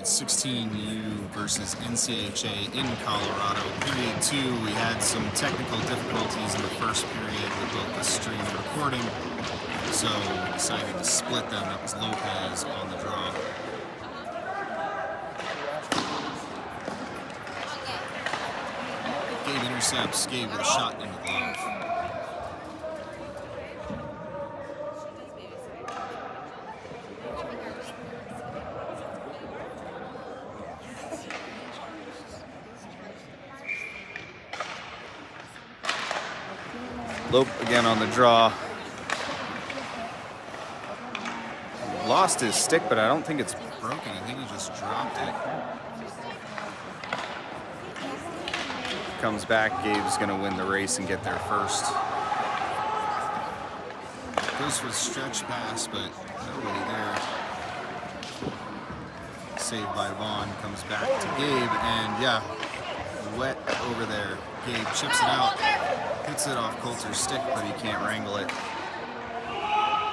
16U versus NCHA in Colorado. Period 2, we had some technical difficulties in the first period with both the stream and recording, so we decided to split them. That was Lopez on the draw. Gabe intercepts, Gabe with a shot in the glove. Lope again on the draw. Lost his stick, but I don't think it's broken. I think he just dropped it. Comes back. Gabe's going to win the race and get there first. Goes for the stretch pass, but nobody there. Saved by Vaughn. Comes back to Gabe, and yeah, wet over there. Gabe chips it out. Hits it off Coulter's stick, but he can't wrangle it.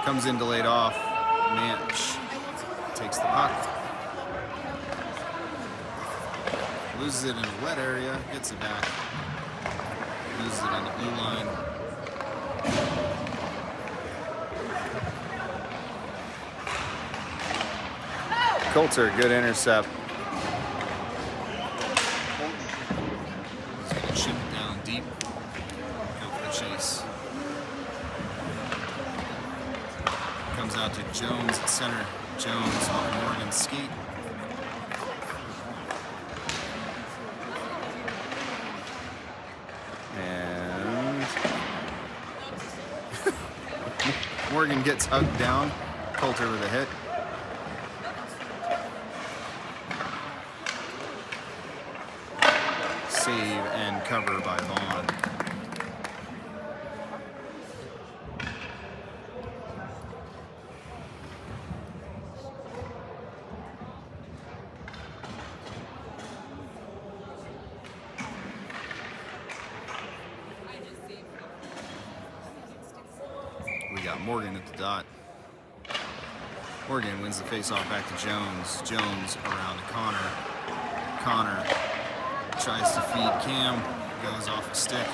Comes in delayed off. Manch takes the puck. Loses it in a wet area. Gets it back. Loses it on the blue line. Coulter, good intercept. He's going to chip it down deep. Chase. Comes out to Jones at center. Jones on Morgan's skate. And Morgan gets hugged down. Coulter with a hit. Save and cover by Vaughn. We got Morgan at the dot. Morgan wins the faceoff back to Jones. Jones around to Connor. Connor tries to feed Cam. Goes off a stick.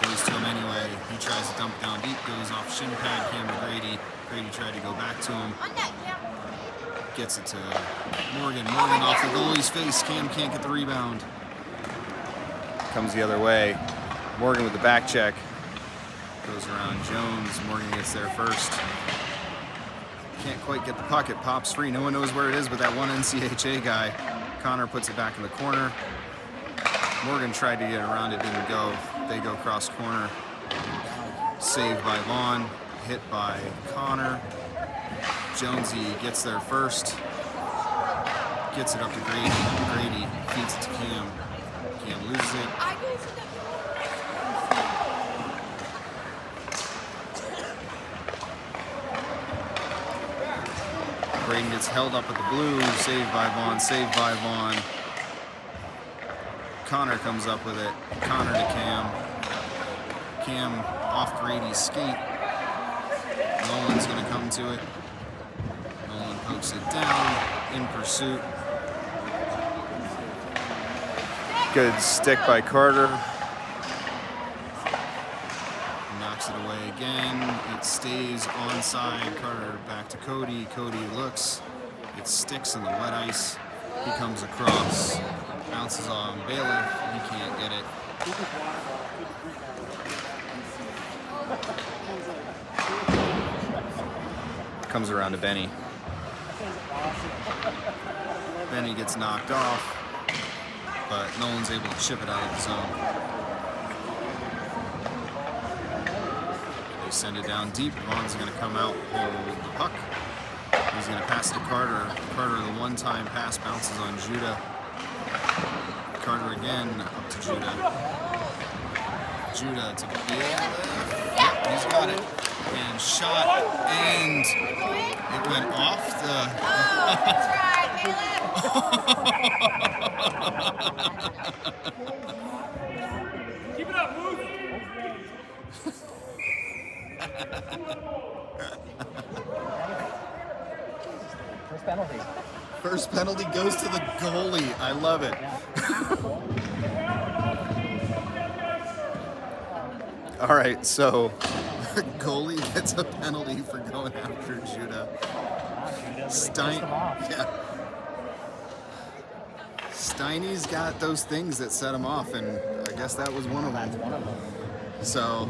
Goes to him anyway. He tries to dump down deep. Goes off shin pad. Cam to Grady. Grady tried to go back to him. Gets it to Morgan. Morgan off the goalie's face. Cam can't get the rebound. Comes the other way. Morgan with the back check. Goes around Jones. Morgan gets there first. Can't quite get the puck. It pops free. No one knows where it is but that one NCHA guy. Connor puts it back in the corner. Morgan tried to get around it. Didn't go. They go cross corner. Saved by Vaughn. Hit by Connor. Jonesy gets there first. Gets it up to Grady. Grady feeds it to Cam. Cam loses it. Braden gets held up at the blue, saved by Vaughn, saved by Vaughn. Connor comes up with it, Connor to Cam. Cam off Grady's skate. Nolan's gonna come to it. Nolan pokes it down, in pursuit. Good stick by Carter. Knocks it away again. It stays onside. Carter back to Cody. Cody looks. It sticks in the wet ice. He comes across. Bounces on Bailiff. He can't get it. Comes around to Benny. Benny gets knocked off, but Nolan's able to chip it out of the zone. Send it down deep. Vaughn's going to come out, hold the puck. He's going to pass to Carter. Carter, the one-time pass, bounces on Judah. Carter again, up to Judah. Judah to Bailiff. Yep, he's got it. And shot, and it went off the... Keep it up, move! First penalty. First penalty goes to the goalie. I love it. All right, so goalie gets a penalty for going after Judah. Steiny's got those things that set him off, and I guess that was one of them. So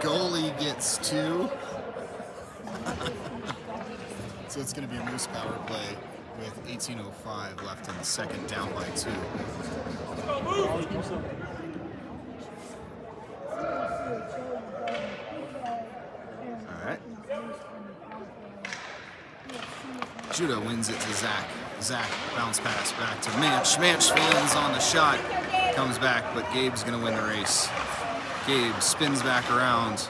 goalie gets 2. So it's going to be a Moose power play with 18:05 left in the second, down by 2. All right. Judah wins it to Zach. Zach bounce pass back to Manch. Manch fans on the shot. Comes back, but Gabe's going to win the race. Gabe spins back around.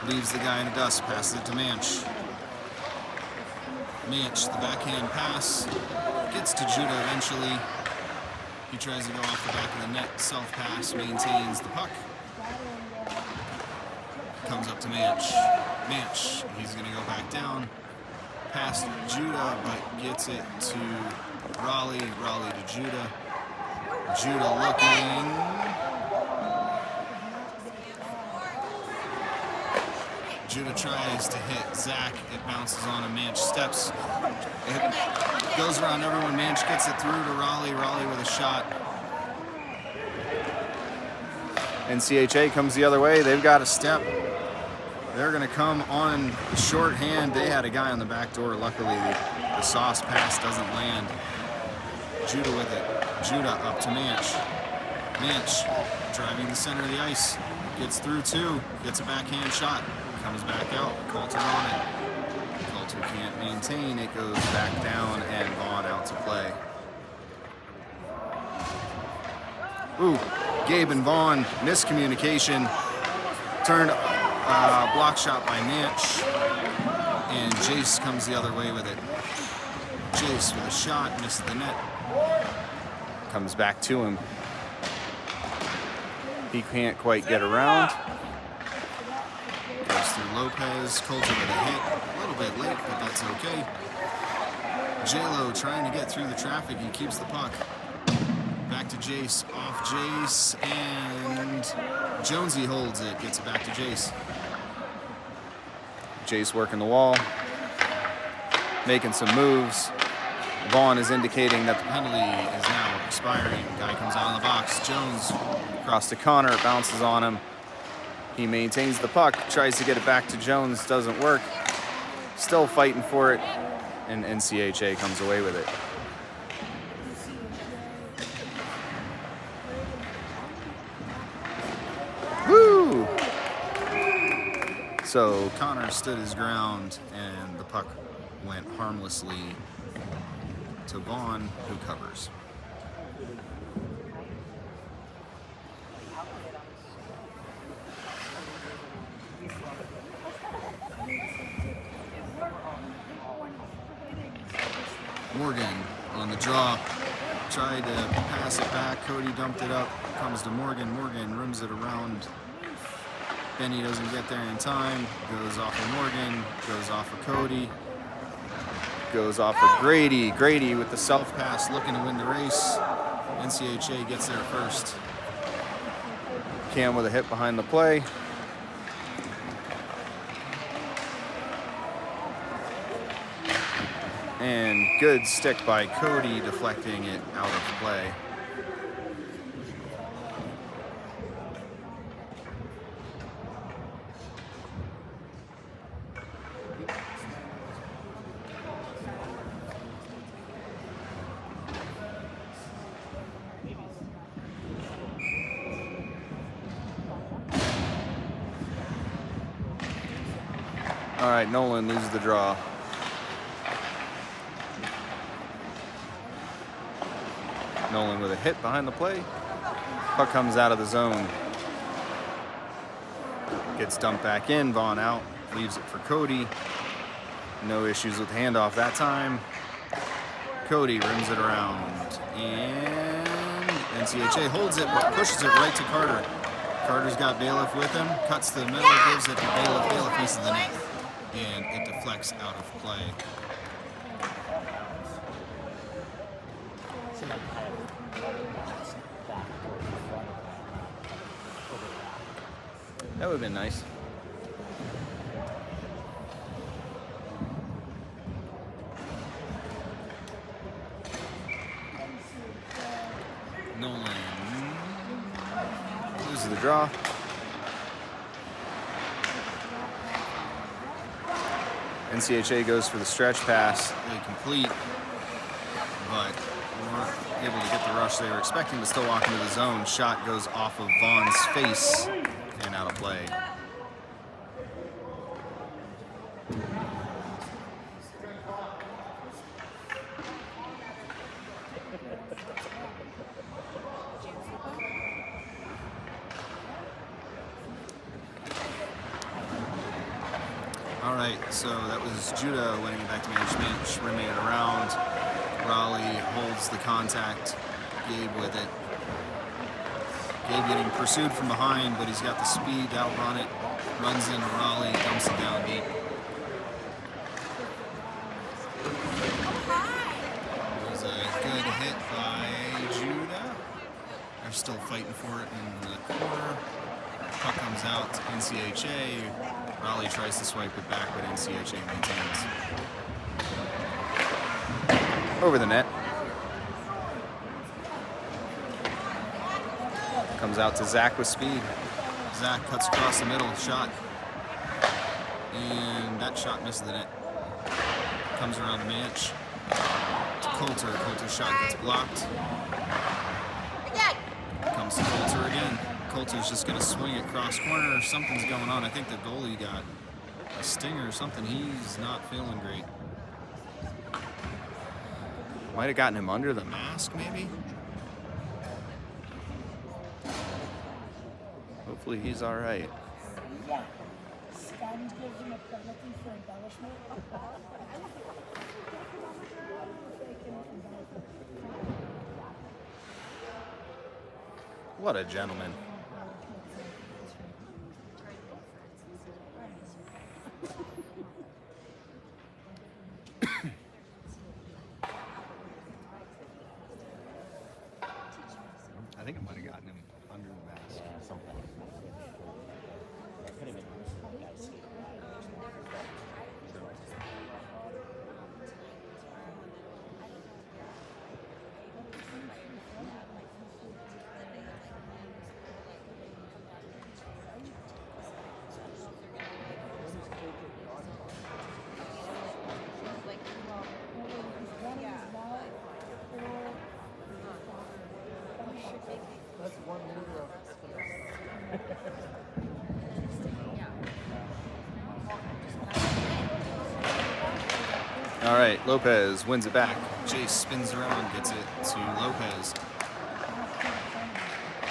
Leaves the guy in the dust. Passes it to Manch. Manch, the backhand pass. Gets to Judah eventually. He tries to go off the back of the net. Self-pass. Maintains the puck. Comes up to Manch. Manch, he's going to go back down. Past Judah, but gets it to Raleigh. Raleigh to Judah. Judah looking. Judah tries to hit Zach. It bounces on him. Manch steps. It goes around everyone. Manch gets it through to Raleigh. Raleigh with a shot. NCHA comes the other way. They've got a step. They're going to come on shorthand. They had a guy on the back door. Luckily, the sauce pass doesn't land. Judah with it. Judah up to Manch. Manch driving the center of the ice. Gets through 2. Gets a backhand shot. Comes back out. Coulter on it. Coulter can't maintain. It goes back down and Vaughn out to play. Ooh, Gabe and Vaughn, miscommunication. Turned block shot by Manch. And Jace comes the other way with it. Jace with a shot, misses the net. Comes back to him. He can't quite get around. Goes through Lopez. Coulter with a hit. A little bit late, but that's okay. J-Lo trying to get through the traffic. He keeps the puck. Back to Jace. Off Jace. And Jonesy holds it. Gets it back to Jace. Jace working the wall. Making some moves. Vaughn is indicating that the penalty is now expiring. Guy comes out of the box. Jones across to Connor. Bounces on him. He maintains the puck. Tries to get it back to Jones. Doesn't work. Still fighting for it. And NCHA comes away with it. Woo! So Connor stood his ground and the puck went harmlessly to Vaughn, who covers. Morgan on the draw, tried to pass it back. Cody dumped it up, comes to Morgan. Morgan rims it around. Benny doesn't get there in time. Goes off of Morgan, goes off of Cody. Goes off of Grady. Grady with the self-pass looking to win the race. NCHA gets there first. Cam with a hit behind the play. And good stick by Cody, deflecting it out of play. All right, Nolan loses the draw. Nolan with a hit behind the play. Puck comes out of the zone. Gets dumped back in. Vaughn out. Leaves it for Cody. No issues with the handoff that time. Cody rims it around. And NCHA holds it, but pushes it right to Carter. Carter's got Bailiff with him. Cuts to the middle, gives it to Bailiff. Bailiff pieces the net. and it deflects out of play. That would have been nice. Nolan Loses the draw. NCHA goes for the stretch pass. they complete, but weren't able to get the rush they were expecting to still walk into the zone. Shot goes off of Vaughn's face and out of play. All right, so that was Judah winning it back to management. Schrim made it around. Raleigh holds the contact. Gabe with it. Gabe getting pursued from behind, but he's got the speed to outrun it. Runs into Raleigh, dumps it down deep. It was a good hit by Judah. They're still fighting for it in the corner. Puck comes out to NCHA. Raleigh tries to swipe it back, but NCHA maintains. Over the net. Comes out to Zach with speed. Zach cuts across the middle, shot. And that shot missed the net. Comes around the Manch. To Coulter. Coulter's shot gets blocked. Comes to Coulter again. Coulter's just going to swing it cross corner. Something's going on. I think the goalie got a stinger or something. He's not feeling great. Might have gotten him under the Mask, maybe? Hopefully he's all right. What a gentleman. I think it might have gotten him under the mask. All right, Lopez wins it back. Jace spins around, gets it to Lopez.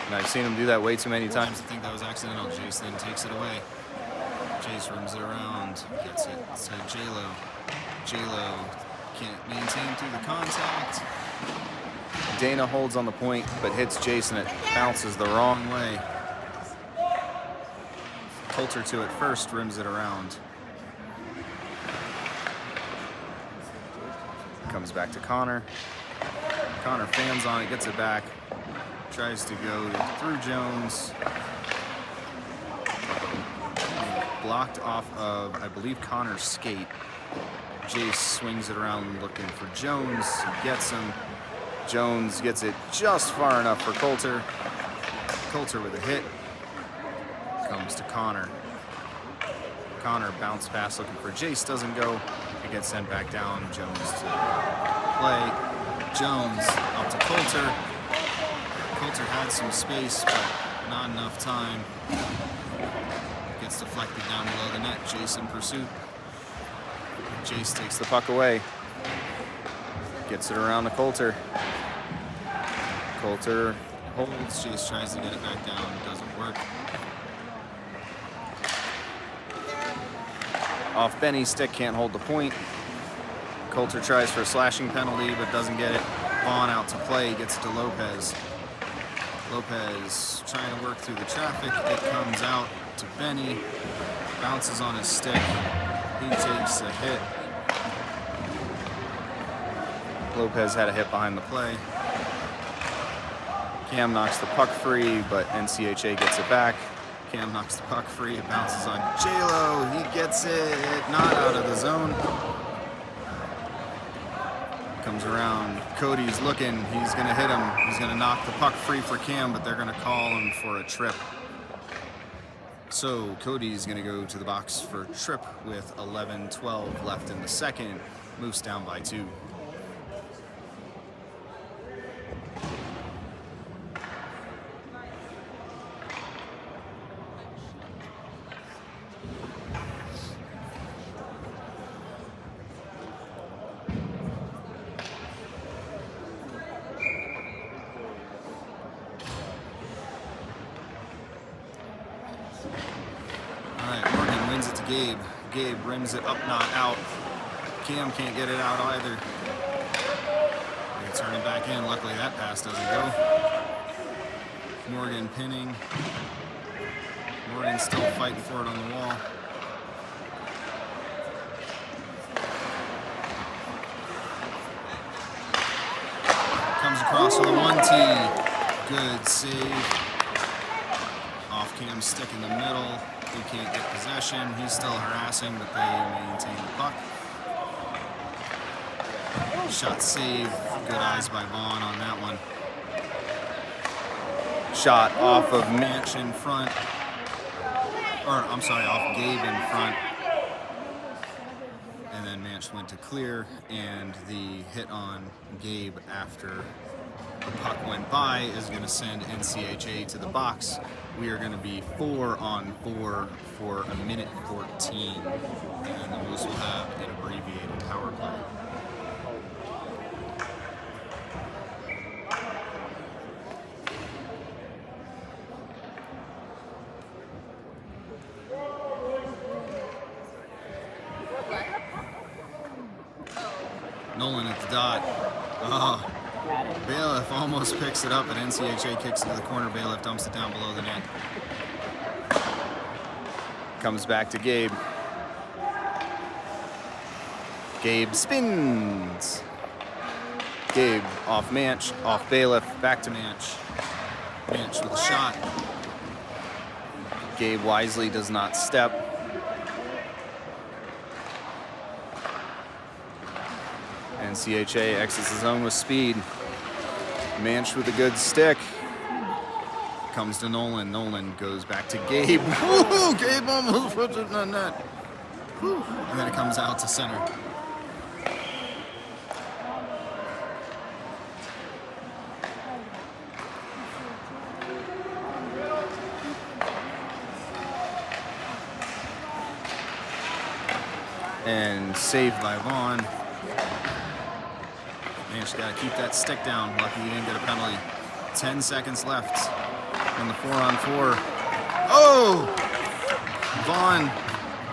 And I've seen him do that way too many Times times. I think that was accidental. Jace then takes it away. Jace rims it around, gets it to J-Lo. J-Lo can't maintain through the contact. Dana holds on the point, but hits Jason. It bounces the wrong way. Coulter to it first, rims it around. Comes back to Connor. Connor fans on it, gets it back. Tries to go through Jones. Blocked off of, I believe, Connor's skate. Jace swings it around looking for Jones. He gets him. Jones gets it just far enough for Coulter. Coulter with a hit. Comes to Connor. Connor bounce pass looking for Jace. Doesn't go. It gets sent back down. Jones to play. Jones up to Coulter. Coulter had some space, but not enough time. Gets deflected down below the net. Jace in pursuit. Jace takes the puck away. Gets it around to Coulter. Coulter holds. Jace tries to get it back down. It doesn't work. Off Benny's stick, can't hold the point. Coulter tries for a slashing penalty, but doesn't get it. Vaughn out to play, gets it to Lopez. Lopez trying to work through the traffic. It comes out to Benny. Bounces on his stick. He takes a hit. Lopez had a hit behind the play. Cam knocks the puck free, but NCHA gets it back. Cam knocks the puck free. It bounces on J-Lo. He gets it. Not out of the zone. Comes around. Cody's looking. He's going to hit him. He's going to knock the puck free for Cam, but they're going to call him for a trip. So Cody's going to go to the box for a trip with 11-12 left in the second. Moose down by 2. Gabe. Gabe rims it up, not out. Cam can't get it out either. They turn it back in. Luckily that pass doesn't go. Morgan pinning. Morgan still fighting for it on the wall. Comes across with a 1-T. Good save. Off Cam's stick in the middle. He can't get possession. He's still harassing, but they maintain the puck. Shot save. Good eyes by Vaughn on that one. Shot off of Manch in front. Or, I'm sorry, off Gabe in front. And then Manch went to clear, and the hit on Gabe after the puck went by is going to send NCHA to the box. We are going to be 4-on-4 for a minute 14, and the Moose will have an abbreviated power play. Nolan at the dot. Oh. Bailiff almost picks it up, but NCHA kicks it to the corner. Bailiff dumps it down below the net. Comes back to Gabe. Gabe spins. Gabe off Manch, off Bailiff, back to Manch. Manch with a shot. Gabe wisely does not step. NCHA exits the zone with speed. Manch with a good stick. Comes to Nolan. Nolan goes back to Gabe. Woo-hoo! Gabe almost puts it in the net. Whew. And then it comes out to center. And saved by Vaughn. Manch got to keep that stick down. Lucky he didn't get a penalty. 10 seconds left in the 4-on-4. Oh! Vaughn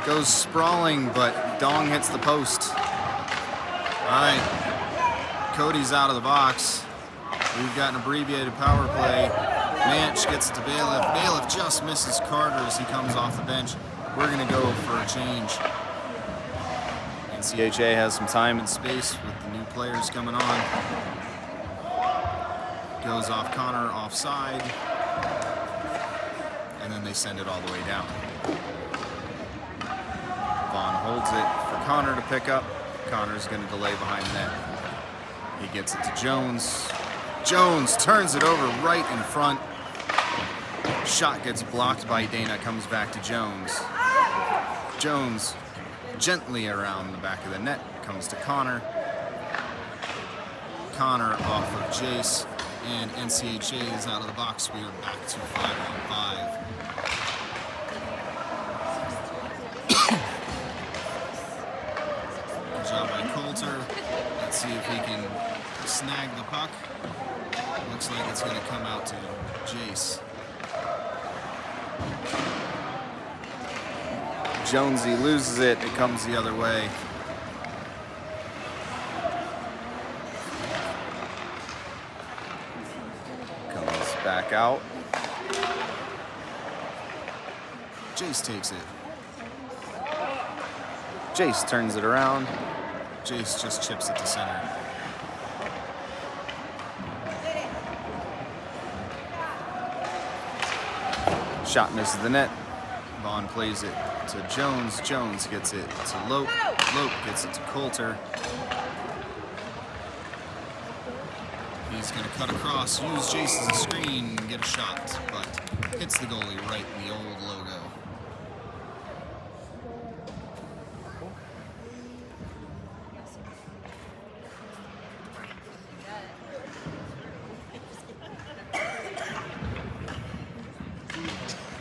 goes sprawling, but Dong hits the post. All right. Cody's out of the box. We've got an abbreviated power play. Manch gets it to Bailiff. Bailiff just misses Carter as he comes off the bench. We're going to go for a change. NCHA has some time and space with the new players coming on. Goes off Connor offside. And then they send it all the way down. Vaughn holds it for Connor to pick up. Connor's going to delay behind the net. He gets it to Jones. Jones turns it over right in front. Shot gets blocked by Dana, comes back to Jones. Jones gently around the back of the net, comes to Connor. Connor off of Jace, and NCHA is out of the box. We are back to 5-on-5. Good job by Coulter. Let's see if he can snag the puck. Looks like it's going to come out to Jace. Jonesy loses it. It comes the other way. Comes back out. Jace takes it. Jace turns it around. Jace just chips it to center. Shot misses the net. Vaughn plays it to Jones. Jones gets it to Lope. Lope gets it to Coulter. He's going to cut across, use Jace as a screen, and get a shot, but hits the goalie right in the old logo.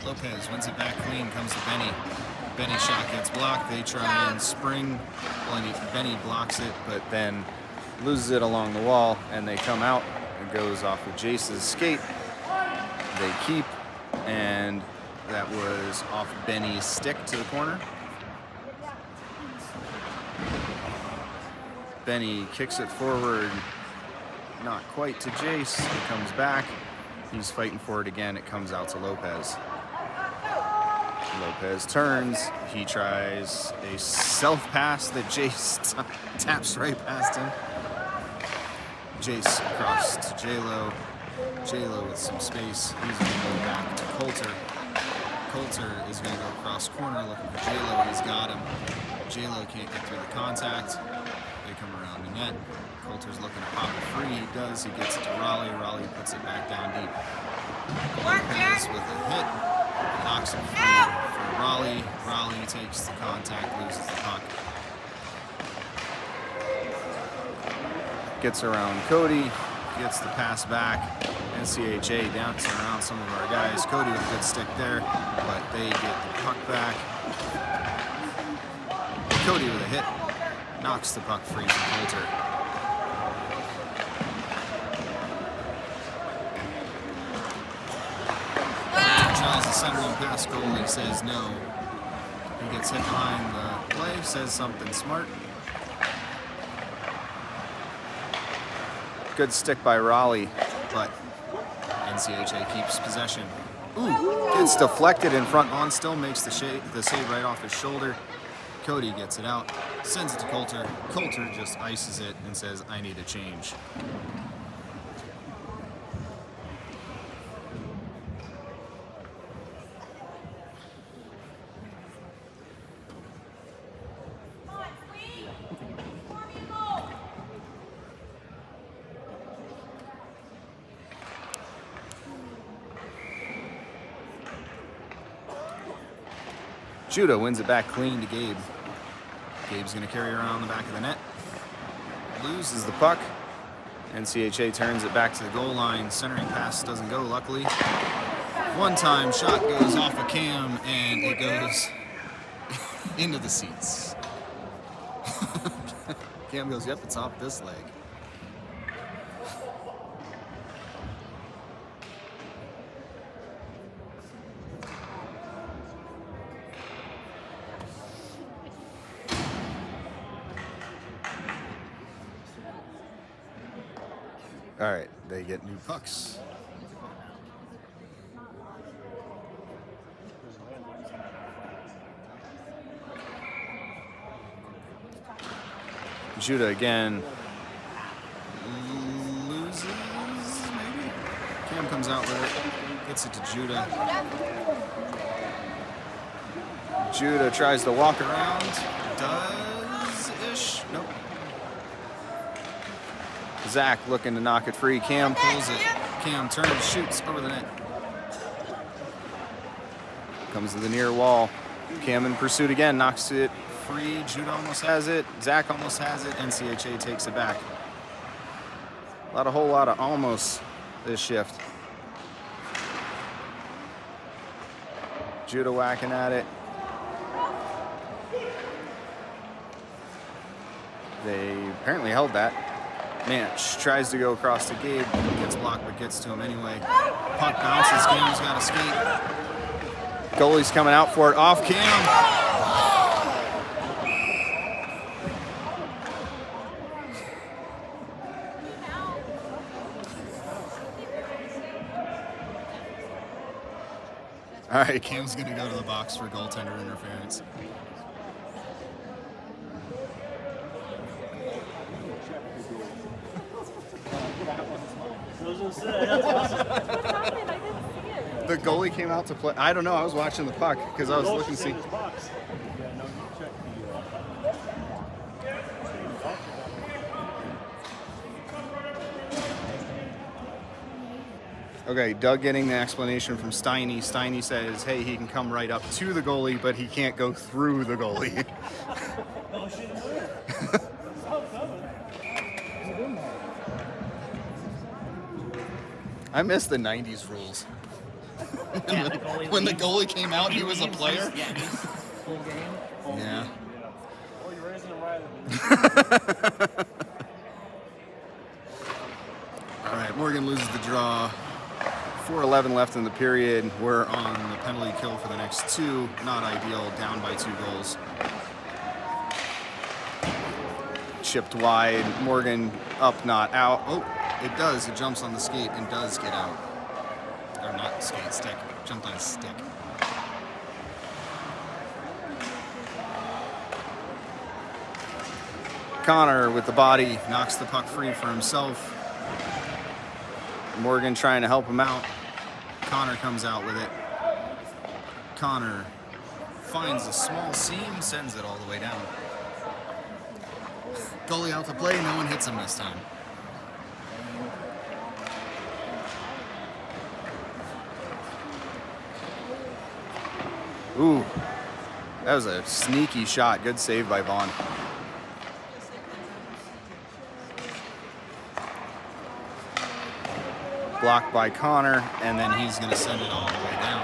Lopez wins it back clean, comes to Benny. Benny's shot gets blocked. They try and spring. Benny blocks it, but then loses it along the wall, and they come out. It goes off of Jace's skate. They keep, and that was off Benny's stick to the corner. Benny kicks it forward, not quite to Jace. It comes back. He's fighting for it again. It comes out to Lopez. Lopez turns. He tries a self-pass that Jace taps right past him. Jace across to J-Lo. J-Lo with some space. He's going to go back to Coulter. Coulter is going to go across corner looking for J-Lo. He's got him. J-Lo can't get through the contact. They come around the net. Coulter's looking to pop it free. He does. He gets it to Raleigh. Raleigh puts it back down deep. Lopez with a hit. Knocks it free for Raleigh. Raleigh takes the contact, loses the puck. Gets around Cody. Gets the pass back. NCHA dances around some of our guys. Cody with a good stick there, but they get the puck back. Cody with a hit. Knocks the puck free from Coulter. Tries the centering pass, goalie says no. He gets hit behind the play, says something smart. Good stick by Raleigh, but NCHA keeps possession. Ooh, gets deflected in front. On still makes the save right off his shoulder. Cody gets it out, sends it to Coulter. Coulter just ices it and says, I need a change. Judah wins it back clean to Gabe. Gabe's going to carry around the back of the net. Loses the puck. NCHA turns it back to the goal line. Centering pass doesn't go, luckily. One-time shot goes off of Cam, and it goes into the seats. Cam goes, yep, it's off this leg. All right, they get new pucks. Judah again. Loses, maybe? Cam comes out with it, gets it to Judah. Judah tries to walk around. Does-ish? Nope. Zach looking to knock it free. Cam pulls it. Cam turns, shoots over the net. Comes to the near wall. Cam in pursuit again, knocks it free. Judah almost has it. Zach almost has it. NCHA takes it back. A whole lot of almost this shift. Judah whacking at it. They apparently held that. Manch tries to go across to Gabe, gets blocked but gets to him anyway. Puck bounces, Cam's got to skate. Goalie's coming out for it, off Cam. All right, Cam's gonna go to the box for goaltender interference. was gonna say. That's awesome. What happened? I didn't see it. The goalie came out to play. I don't know. I was watching the puck because I was looking to see. His box. Yeah, no, you check Okay, Doug getting the explanation from Steiny. Steiny says, hey, he can come right up to the goalie, but he can't go through the goalie. I miss the 90s rules. Yeah, the goalie When the leaves. goalie came out, he was a leaves, player. Yeah, he's full game. Yeah. Oh, you're raising him right. All right, Morgan loses the draw. 4:11 left in the period. We're on the penalty kill for the next two. Not ideal, down by 2 goals. Chipped wide. Morgan up, not out. Oh, it does. It jumps on the skate and does get out. Or not skate, stick. Jumped on his stick. Connor with the body knocks the puck free for himself. Morgan trying to help him out. Connor comes out with it. Connor finds a small seam, sends it all the way down. Goalie out to play, no one hits him this time. Ooh, that was a sneaky shot. Good save by Vaughn. Blocked by Connor, and then he's going to send it all the way down.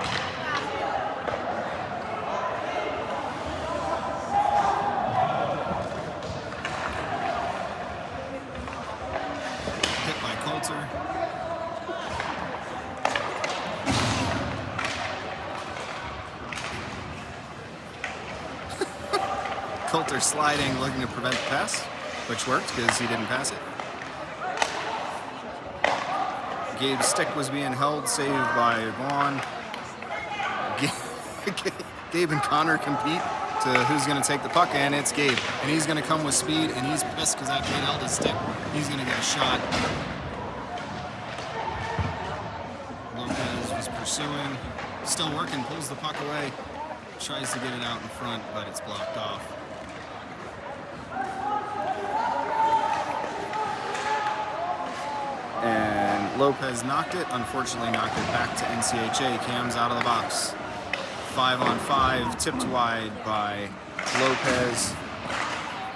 Hit by Coulter. Coulter sliding, looking to prevent the pass, which worked because he didn't pass it. Gabe's stick was being held, saved by Vaughn. Gabe and Connor compete to who's going to take the puck, and it's Gabe. And he's going to come with speed, and he's pissed because that kid held his stick. He's going to get a shot. Lopez was pursuing, still working, pulls the puck away, tries to get it out in front, but it's blocked off. And Lopez knocked it, unfortunately knocked it back to NCHA. Cam's out of the box. 5-on-5, tipped wide by Lopez.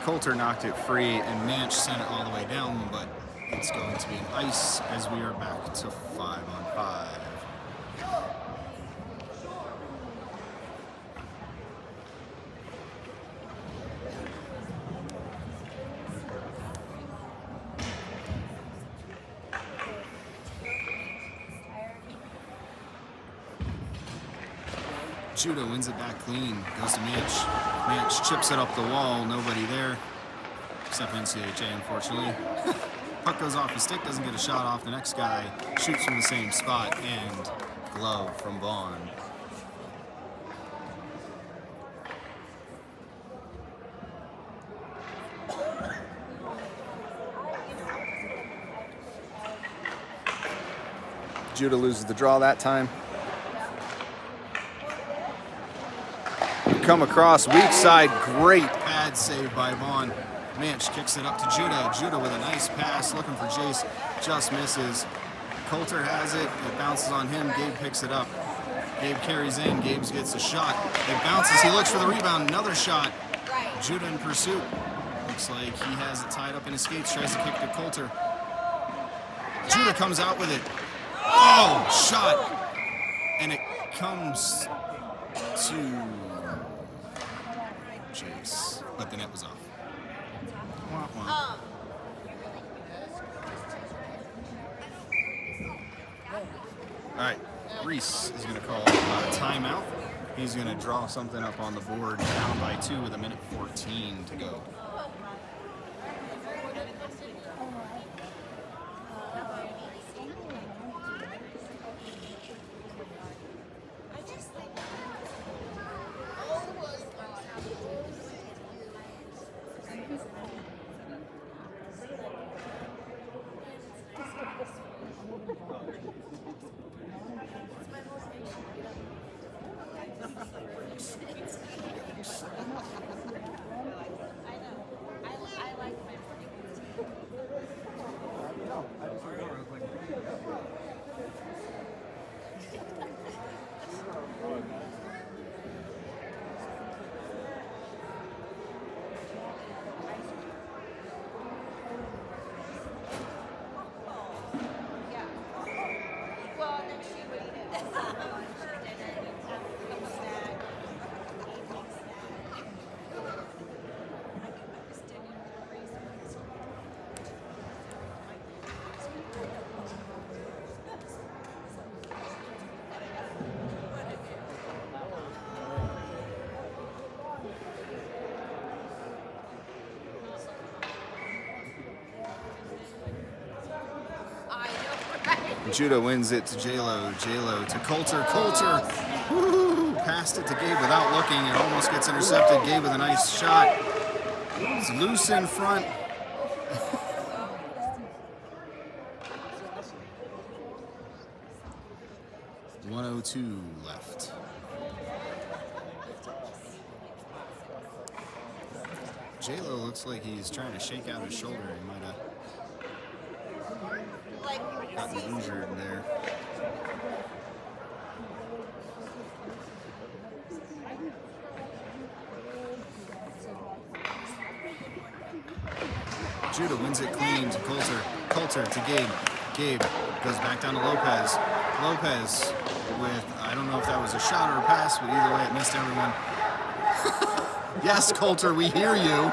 Coulter knocked it free, and Manch sent it all the way down, but it's going to be an ice as we are back to 5-on-5. Judah wins it back clean, goes to Manch. Manch chips it up the wall, nobody there, except NCHA, unfortunately. Puck goes off his stick, doesn't get a shot off. The next guy shoots from the same spot, and glove from Vaughn. Judah loses the draw that time. Come across, weak side, great pad save by Vaughn. Manch kicks it up to Judah. Judah with a nice pass, looking for Jace, just misses. Coulter has it, it bounces on him, Gabe picks it up. Gabe carries in, Gabe gets a shot. It bounces, he looks for the rebound, another shot. Judah in pursuit. Looks like he has it tied up in his skates, tries to kick to Coulter. Judah comes out with it. Oh, shot! And it comes to Jace, but the net was off. Wah, wah. All right, Reese is going to call a timeout. He's going to draw something up on the board, down by 2 with 1:14 to go. Judah wins it to J-Lo. J-Lo to Coulter. Coulter, woo, passed it to Gabe without looking. It almost gets intercepted. Gabe with a nice shot. It's loose in front. .102 left. J-Lo looks like he's trying to shake out his shoulder. He might have gotten injured there. Judah wins it clean to Coulter. Coulter to Gabe. Gabe goes back down to Lopez. Lopez with, I don't know if that was a shot or a pass, but either way it missed everyone. Yes, Coulter, we hear you.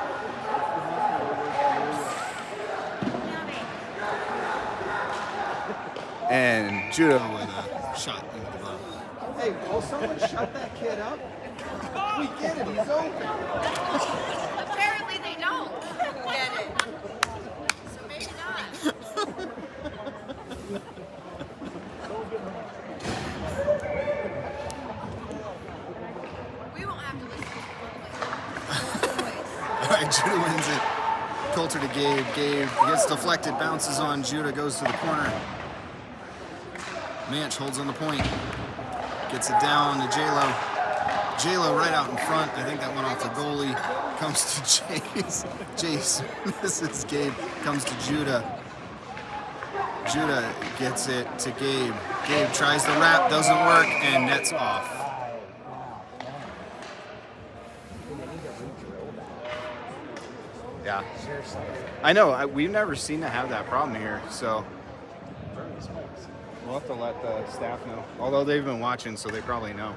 And Judah with a shot into the glove. Hey, will someone shut that kid up? We get it, he's open. Apparently they don't get it. So maybe not. We won't have to listen to All right, Judah wins it. Coulter to Gabe. Gabe gets deflected, bounces on Judah, goes to the corner. Manch holds on the point. Gets it down to J-Lo. J-Lo right out in front. I think that went off the goalie. Comes to Jace. Jace misses Gabe. Comes to Judah. Judah gets it to Gabe. Gabe tries the wrap, doesn't work, and nets off. Yeah. I know. We've never seen to have that problem here, so we'll have to let the staff know. Although they've been watching, so they probably know.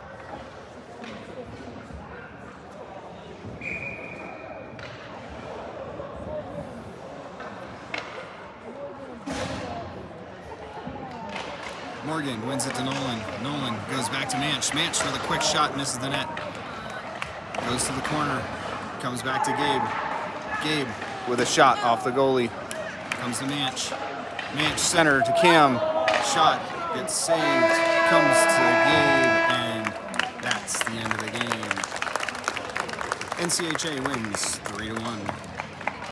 Morgan wins it to Nolan. Nolan goes back to Manch. Manch with a quick shot, misses the net. Goes to the corner. Comes back to Gabe. Gabe with a shot off the goalie. Comes to Manch. Manch center to Cam. Shot gets saved. Comes to Gabe, and that's the end of the game. NCHA wins 3-1.